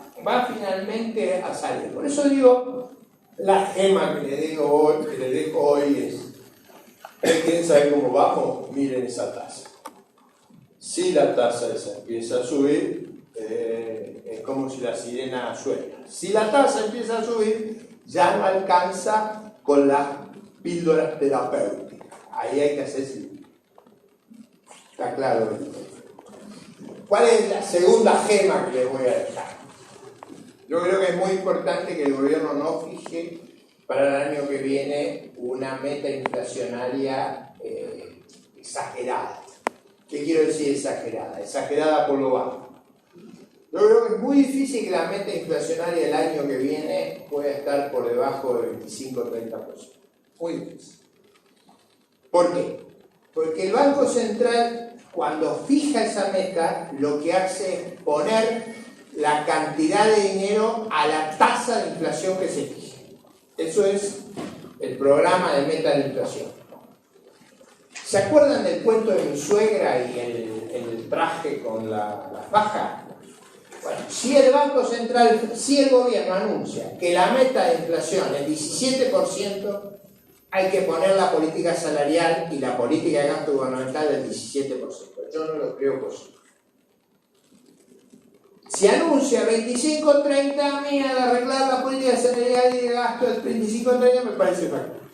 finalmente a salir. Por eso digo, la gema que le dejo hoy es: ¿quieren saber cómo vamos? Miren esa tasa. Si la tasa esa empieza a subir, es como si la sirena suena. Si la tasa empieza a subir, ya no alcanza con las píldoras terapéuticas. Ahí hay que hacer sí. Está claro. ¿Cuál es la segunda gema que les voy a dejar? Yo creo que es muy importante que el gobierno no fije para el año que viene una meta inflacionaria exagerada. ¿Qué quiero decir exagerada? Exagerada por lo bajo. Yo creo que es muy difícil que la meta inflacionaria del año que viene pueda estar por debajo del 25-30%. Muy difícil. ¿Por qué? Porque el Banco Central, cuando fija esa meta, lo que hace es poner la cantidad de dinero a la tasa de inflación que se fija. Eso es el programa de meta de inflación. ¿Se acuerdan del cuento de mi suegra y el traje con la faja? si el Banco Central, si el gobierno anuncia que la meta de inflación es 17%, hay que poner la política salarial y la política de gasto gubernamental del 17%. Yo no lo creo posible. Si anuncia 25-30, mira, de arreglar la política salarial y de gasto del 25-30 me parece factible.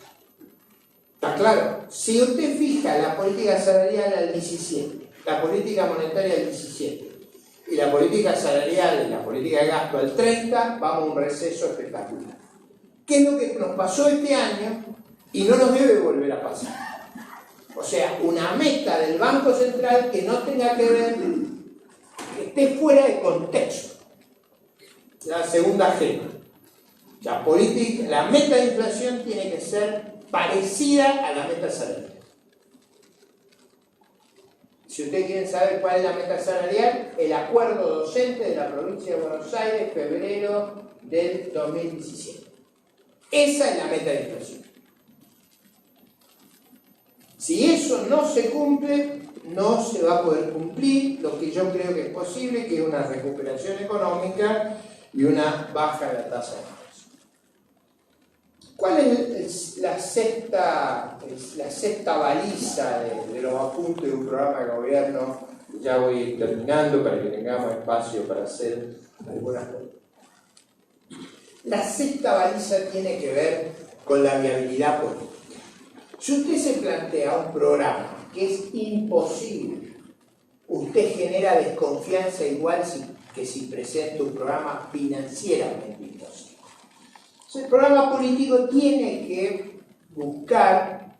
¿Está claro? Si usted fija la política salarial al 17, la política monetaria al 17, y la política salarial y la política de gasto al 30, vamos a un receso espectacular. ¿Qué es lo que nos pasó este año y no nos debe volver a pasar? O sea, una meta del Banco Central que no tenga que ver, que esté fuera de contexto. La segunda G. La meta de inflación tiene que ser parecida a la meta salarial. Si ustedes quieren saber cuál es la meta salarial, el acuerdo docente de la provincia de Buenos Aires, febrero del 2017. Esa es la meta de inflación. Si eso no se cumple, no se va a poder cumplir lo que yo creo que es posible, que es una recuperación económica y una baja de la tasa de inflación. ¿Cuál es la sexta baliza de los apuntes de un programa de gobierno? Ya voy terminando para que tengamos espacio para hacer algunas preguntas. La sexta baliza tiene que ver con la viabilidad política. Si usted se plantea un programa que es imposible, usted genera desconfianza igual que si presenta un programa financieramente imposible. El programa político tiene que buscar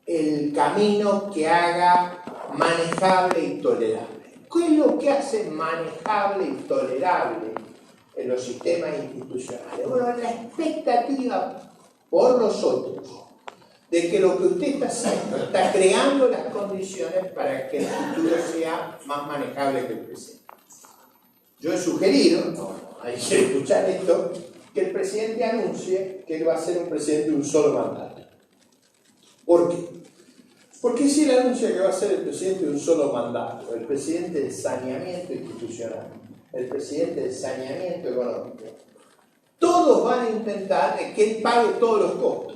el camino que haga manejable y tolerable. ¿Qué es lo que hace manejable y tolerable en los sistemas institucionales? Bueno, la expectativa por los otros de que lo que usted está haciendo está creando las condiciones para que el futuro sea más manejable que el presente. Yo he sugerido, hay que escuchar esto, que el presidente anuncie que él va a ser un presidente de un solo mandato. ¿Por qué? Porque si él anuncia que va a ser el presidente de un solo mandato, el presidente del saneamiento institucional, el presidente del saneamiento económico, todos van a intentar que él pague todos los costos.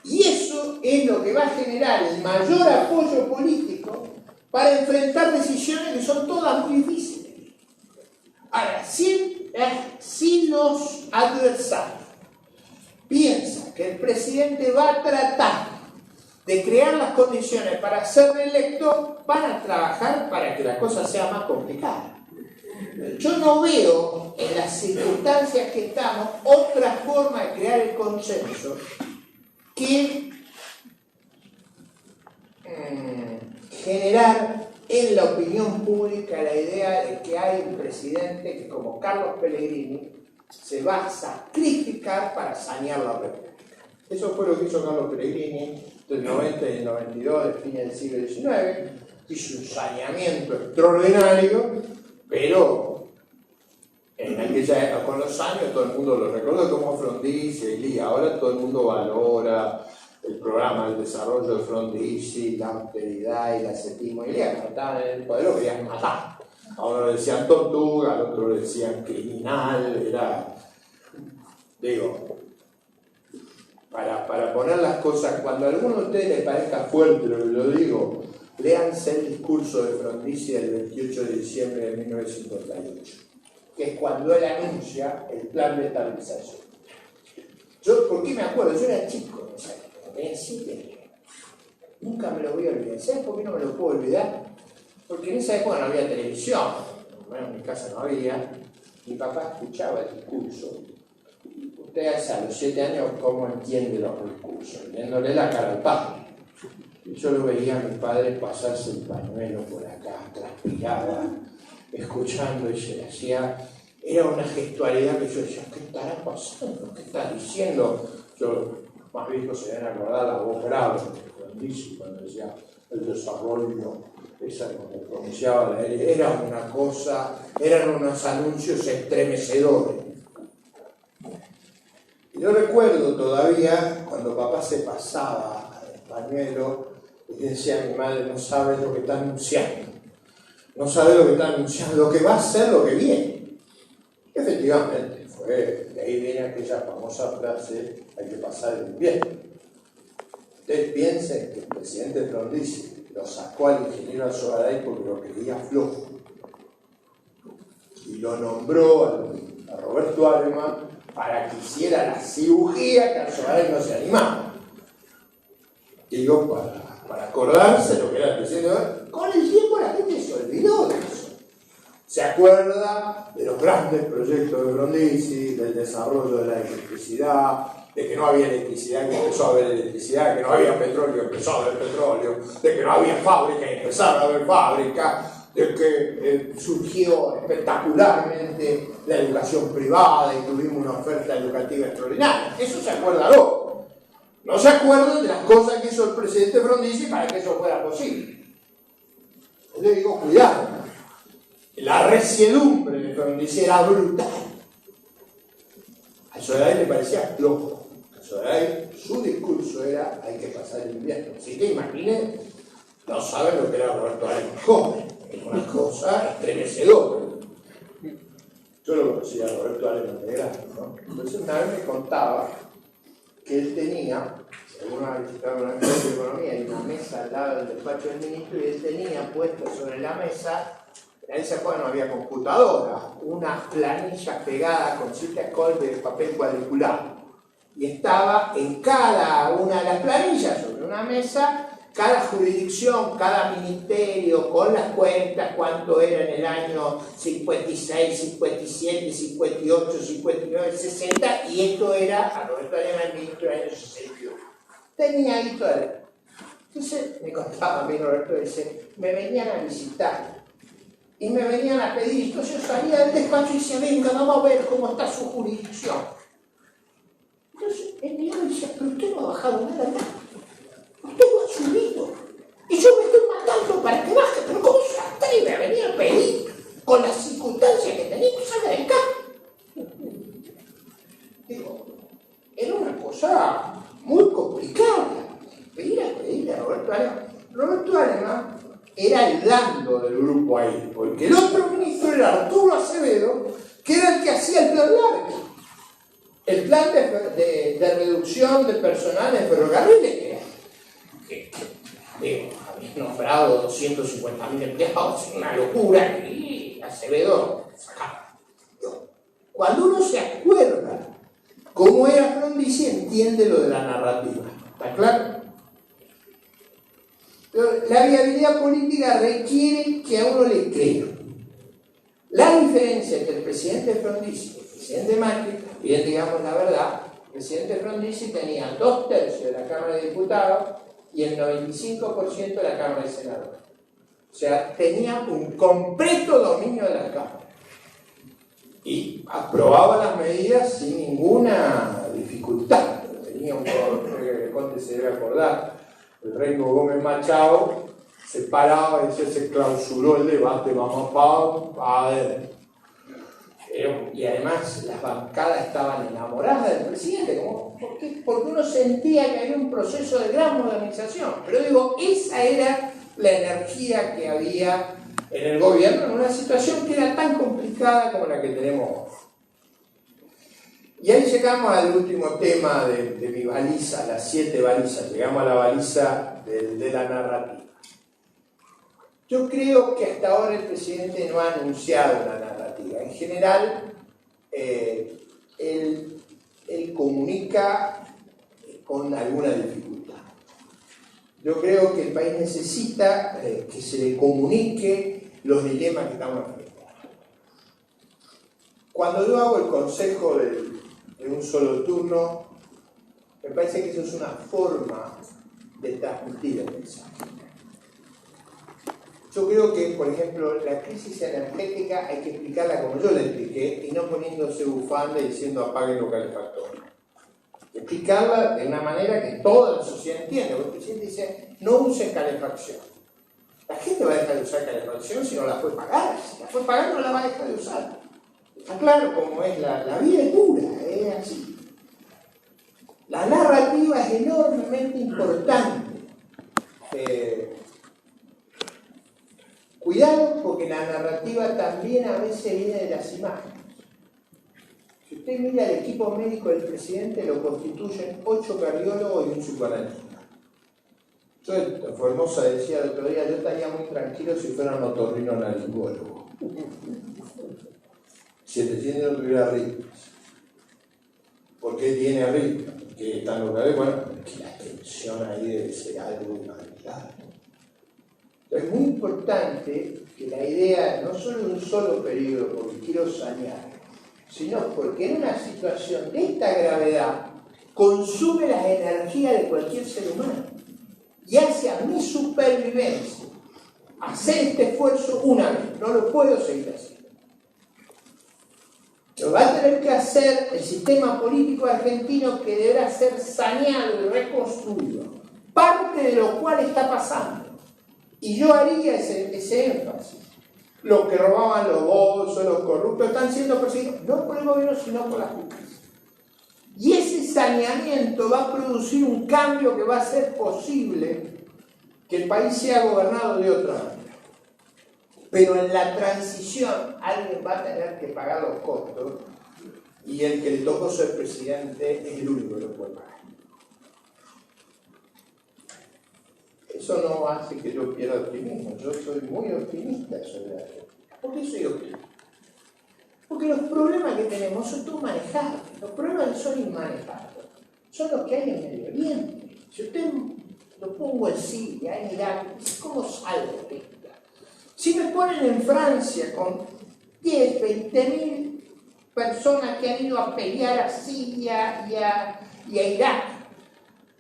Y eso es lo que va a generar el mayor apoyo político para enfrentar decisiones que son todas muy difíciles. Ahora, si los adversarios piensan que el presidente va a tratar de crear las condiciones para ser reelecto, van a trabajar para que la cosa sea más complicada. Yo no veo en las circunstancias que estamos otra forma de crear el consenso que generar en la opinión pública la idea de que hay un presidente que, como Carlos Pellegrini, se va a sacrificar para sanear la República. Eso fue lo que hizo Carlos Pellegrini del 90 y del 92, del fin del siglo XIX. Hizo un saneamiento extraordinario, pero en aquella época, con los años, todo el mundo lo recordó como Frondizi y Lía. Ahora todo el mundo valora el programa del desarrollo de Frondizi, la austeridad y el ascetismo y Lía. Cuando estaban en el poder lo querían matar. A uno le decían tortuga, al otro le decían criminal. Era, digo, para poner las cosas, cuando a alguno de ustedes les parezca fuerte lo que lo digo, léanse el discurso de Frondizi del 28 de diciembre de 1958, que es cuando él anuncia el plan de estabilización. Yo, ¿por qué me acuerdo? Yo era chico, tenía 7 años. Nunca me lo voy a olvidar. ¿Sabes por qué no me lo puedo olvidar? Porque en esa época no había televisión, bueno, en mi casa no había. Mi papá escuchaba el discurso. Ustedes a los 7 años, ¿cómo entiende los discursos? Viéndole la cara al padre. Y yo lo veía a mi padre pasarse el pañuelo por acá, transpiraba, escuchando, y se le hacía. Era una gestualidad que yo decía, ¿qué estará pasando? ¿Qué está diciendo? Yo, más viejos se deben acordar la voz grave de Frondizi cuando decía el desarrollo, esa cuando pronunciaba la L, era una cosa, eran unos anuncios estremecedores. Y yo recuerdo todavía cuando papá se pasaba al pañuelo y decía a mi madre, no sabes lo que está anunciando. no sabe lo que está anunciando, lo que va a ser lo que viene. Efectivamente, de ahí viene aquella famosa frase, hay que pasar el invierno. Ustedes piensen que el presidente Frondizi lo sacó al ingeniero Alzogaray porque lo creía flojo. Y lo nombró a Roberto Aleman para que hiciera la cirugía que Alzogaray no se animaba. Digo, para acordarse lo que era el presidente. Con el tiempo la gente se olvidó de eso. Se acuerda de los grandes proyectos de Frondizi, del desarrollo de la electricidad, de que no había electricidad y empezó a haber electricidad, que no había petróleo y empezó a haber petróleo, de que no había fábrica y empezaron a haber fábrica, de que surgió espectacularmente la educación privada y tuvimos una oferta educativa extraordinaria. Eso se acuerda luego. No se acuerdan de las cosas que hizo el presidente Frondizi para que eso fuera posible. Yo le digo, cuidado. La resiedumbre de Frondizi era brutal. A Alzogaray le parecía flojo. A Alzogaray, su discurso era, hay que pasar el invierno. Así que imaginen, no saben lo que era Roberto Aleman joven. Es una cosa estremecedora. Yo lo conocía a Roberto Aleman de grande, ¿no? Entonces una vez me contaba que él tenía, si alguno ha visitado una empresa de economía, hay una mesa al lado del despacho del ministro y él tenía puesto sobre la mesa, en esa época no había computadora, unas planillas pegadas con citas de papel cuadriculado. Y estaba en cada una de las planillas sobre una mesa, cada jurisdicción, cada ministerio, con las cuentas, cuánto era en el año 56, 57, 58, 59, 60, y esto era, a Roberto Aleman, el ministro del año 61. Tenía ahí todo. Entonces me contaba a mí Roberto, dice, me venían a visitar y me venían a pedir, entonces yo salía del despacho y decía, venga, vamos a ver cómo está su jurisdicción. Entonces él me decía, pero usted no ha bajado nada, usted no ha subido. Y yo me estoy matando para que baje, pero ¿cómo se atreve a venir a pedir con las circunstancias que tenemos? Salga de acá. Digo, era una cosa muy complicada. Pedirle a Roberto Aleman. Roberto Aleman era el blando del grupo ahí, porque el otro ministro era Arturo Acevedo, que era el que hacía el plan Largue. El plan de reducción de personal en ferrocarriles, que había nombrado 250.000 empleados, una locura, y Acevedo sacaba. Cuando uno se acuerda cómo era Frondizi, entiende lo de la narrativa. ¿Está claro? Pero la viabilidad política requiere que a uno le crea. La diferencia entre el presidente Frondizi y el presidente Macri, también digamos la verdad, el presidente Frondizi tenía 2/3 de la Cámara de Diputados y el 95% de la Cámara de Senadores. O sea, tenía un completo dominio de las cámaras. Y aprobaba las medidas sin ninguna dificultad. Tenía un gobernador que el conde se debe acordar, el Reino Gómez Machado, se paraba y decía, se clausuró el debate, vamos a ver. Y además las bancadas estaban enamoradas del presidente, porque uno sentía que había un proceso de gran modernización. Pero digo, esa era la energía que había en el gobierno en una situación que era tan complicada como la que tenemos hoy. Y ahí llegamos al último tema de mi baliza, las 7 balizas. Llegamos a la baliza de la narrativa. Yo creo que hasta ahora el presidente no ha anunciado una narrativa. En general, él comunica con alguna dificultad. Yo creo que el país necesita que se le comunique los dilemas que estamos enfrentando. Cuando yo hago el consejo de un solo turno, me parece que eso es una forma de transmitir el mensaje. Yo creo que, por ejemplo, la crisis energética hay que explicarla como yo la expliqué y no poniéndose bufanda y diciendo apaguen los calefactores. Explicarla de una manera que toda la sociedad entiende. Porque el presidente dice, no use calefacción. La gente va a dejar de usar calefacción si no la fue pagar. Si la fue pagar no la va a dejar de usar. Está claro cómo es, la vida es dura, es así. La narrativa es enormemente importante. Cuidado, porque la narrativa también a veces viene de las imágenes. Si usted mira el equipo médico del presidente, lo constituyen 8 cardiólogos y un psicoanalista. Yo, Formosa decía el otro día, yo estaría muy tranquilo si fuera un otorrinolaringólogo. Si el presidente no tuviera arritmias. ¿Por qué tiene arritmias? Porque están locales, bueno, que la tensión ahí debe ser algo invalidable. Es muy importante que la idea, no solo de un solo periodo, porque quiero sanear, sino porque en una situación de esta gravedad consume las energías de cualquier ser humano y hace a mi supervivencia hacer este esfuerzo una vez. No lo puedo seguir haciendo. Lo va a tener que hacer el sistema político argentino, que deberá ser saneado y reconstruido, parte de lo cual está pasando. Y yo haría ese énfasis. Los que robaban los bolsos, los corruptos, están siendo perseguidos, no por el gobierno, sino por la justicia. Y ese saneamiento va a producir un cambio que va a hacer posible que el país sea gobernado de otra manera. Pero en la transición alguien va a tener que pagar los costos, y el que le tocó ser presidente es el único que lo puede pagar. Eso no hace que yo pierda optimismo. Yo soy muy optimista sobre la gente. ¿Por qué soy optimista? Porque los problemas que tenemos son todos manejables. Los problemas que son inmanejables son los que hay en Medio Oriente. Si usted lo pongo en Siria, en Irak, ¿cómo salgo de esto? Si me ponen en Francia con 10, 20.000 personas que han ido a pelear a Siria y a Irak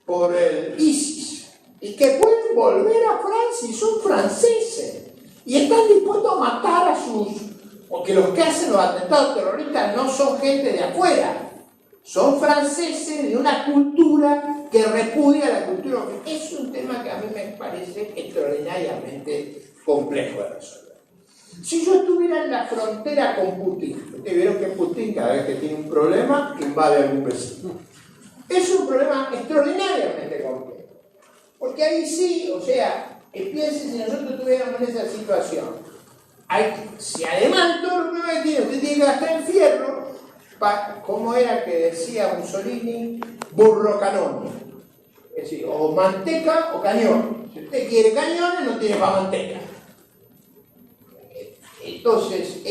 por el ISIS, y que pueden volver a Francia y son franceses, y están dispuestos a matar a sus... Porque los que hacen los atentados terroristas no son gente de afuera, son franceses de una cultura que repudia la cultura. Es un tema que a mí me parece extraordinariamente complejo de resolver. Si yo estuviera en la frontera con Putin, ustedes vieron que Putin cada vez que tiene un problema invade a algún vecino. Es un problema extraordinariamente complejo. Porque ahí sí, o sea, que piensen si nosotros estuviéramos en esa situación. Si además todo lo que tiene, usted tiene que gastar en fierro, ¿cómo era que decía Mussolini? Burro canón. Es decir, o manteca o cañón. Si usted quiere cañones, no tiene para manteca. Entonces,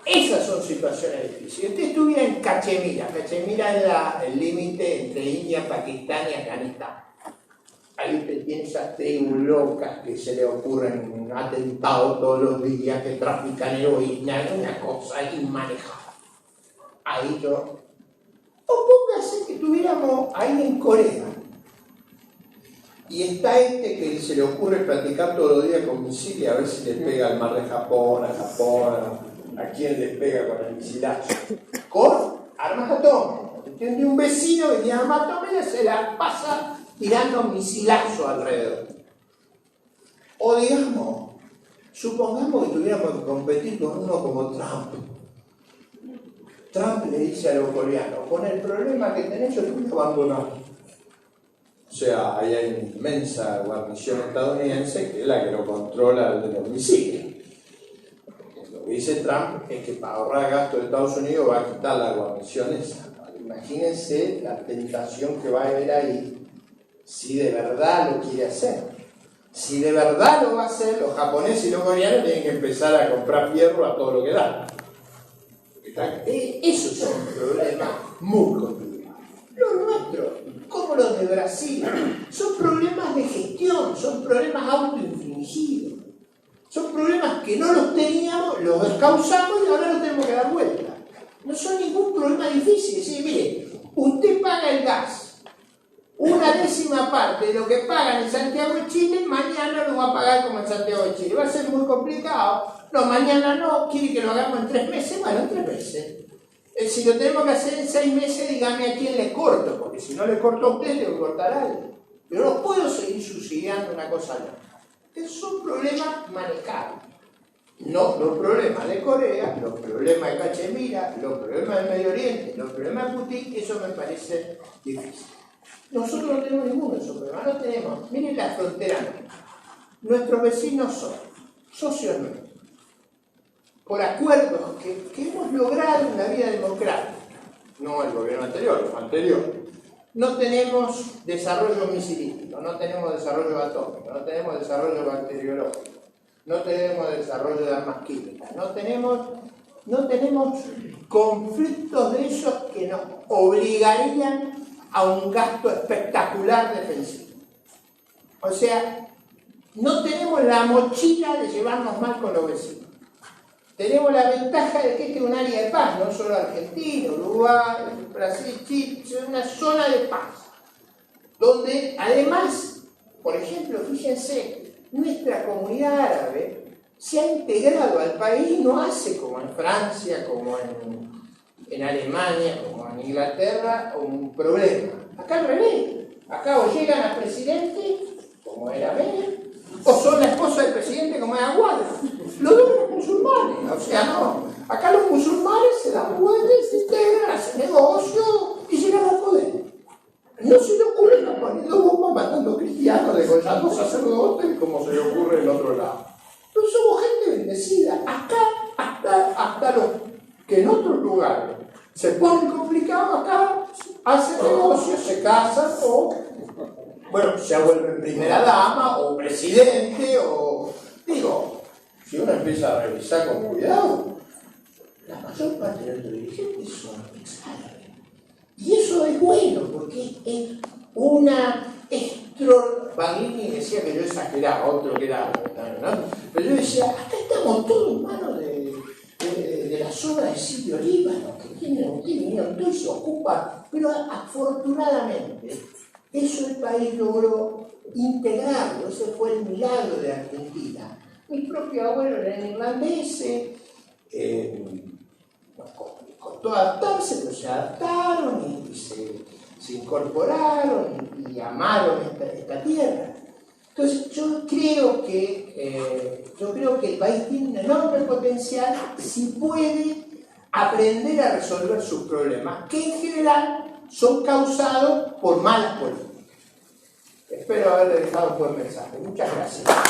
esas son situaciones difíciles. Si usted estuviera en Cachemira es el límite entre India, Pakistán y Afganistán. Ahí usted tiene esas tribus locas que se le ocurren un atentado todos los días, que trafican heroína, una cosa inmanejable. Ahí yo... O póngase que estuviéramos ahí en Corea. Y está que se le ocurre practicar todos los días con misiles, a ver si le pega al mar de Japón, a quién le pega con el misilazo. Con armas atómicas. Tiene un vecino que tiene armas atómicas, se la pasa tirando misilazo alrededor. O digamos, supongamos que tuviéramos que competir con uno como Trump. Trump le dice a los coreanos, con el problema que tenés yo estoy abandonado. O sea, ahí hay una inmensa guarnición estadounidense que es la que lo controla de los misiles. Lo que dice Trump es que para ahorrar gastos de Estados Unidos va a quitar la guarnición esa. Imagínense la tentación que va a haber ahí si de verdad lo quiere hacer. Si de verdad lo va a hacer, los japoneses y los coreanos tienen que empezar a comprar fierro a todo lo que da. Esos son problemas muy complicados. Los nuestros, como los de Brasil, son problemas de gestión, son problemas autoinfligidos. Son problemas que no los teníamos, los causamos y ahora los tenemos que dar vuelta. No son ningún problema difícil. Sí, mire, usted paga el gas, una décima parte de lo que pagan en Santiago de Chile, mañana lo va a pagar como en Santiago de Chile. Va a ser muy complicado. No, mañana no, quiere que lo hagamos en 3 meses, bueno, en 3 meses. Si lo tenemos que hacer en 6 meses, dígame a quién le corto, porque si no le corto a usted, le voy a cortar a alguien. Pero no puedo seguir subsidiando una cosa a la otra. Esos son problemas manejables. No los problemas de Corea, los problemas de Cachemira, los problemas del Medio Oriente, los problemas de Putin, eso me parece difícil. Nosotros no tenemos ninguno de esos problemas, no tenemos. Miren la frontera nuestros vecinos son socios nuestros, por acuerdos que hemos logrado en la vida democrática, no el gobierno anterior, los anteriores. No tenemos desarrollo misilístico, no tenemos desarrollo atómico, no tenemos desarrollo bacteriológico, no tenemos desarrollo de armas químicas, no tenemos conflictos de esos que nos obligarían a un gasto espectacular defensivo. O sea, no tenemos la mochila de llevarnos mal con los vecinos. Tenemos la ventaja de que este es un área de paz, no solo Argentina, Uruguay, Brasil, Chile, es una zona de paz, donde además, por ejemplo, fíjense, nuestra comunidad árabe se ha integrado al país, no hace como en Francia, como en Alemania, como en Inglaterra, un problema. Acá al revés, acá o llegan al presidente, como era Menem, o son la esposa del presidente como era Guadra. Los dos eran musulmanes, o sea, no. Acá los musulmanes se dan vueltas, se integran, hacen negocio y llegan al poder. No se le ocurre estar poniendo bombas, matando cristianos, degollando sacerdotes, como se le ocurre en otro lado. Pero somos gente bendecida. Acá, hasta los que en otros lugares se ponen complicados, acá hacen negocios, se casan o, bueno, se vuelven primera dama o presidente o, digo, si uno empieza a revisar con cuidado, la mayor parte de los dirigentes son ex-árabes. Y eso es bueno, porque es una Baglini decía que yo exageraba, otro que era, ¿no? Pero yo decía, acá estamos todos en manos de la zona de Sirio Líbano, que vinieron todos y se ocupan, pero afortunadamente, eso el país logró integrarlo, ese fue el milagro de Argentina. Mi propio abuelo era irlandés, nos costó adaptarse, pero se adaptaron y se incorporaron y amaron esta tierra. Entonces yo creo que el país tiene un enorme potencial si puede aprender a resolver sus problemas, que en general son causados por malas políticas. Espero haberle dejado un buen mensaje. Muchas gracias.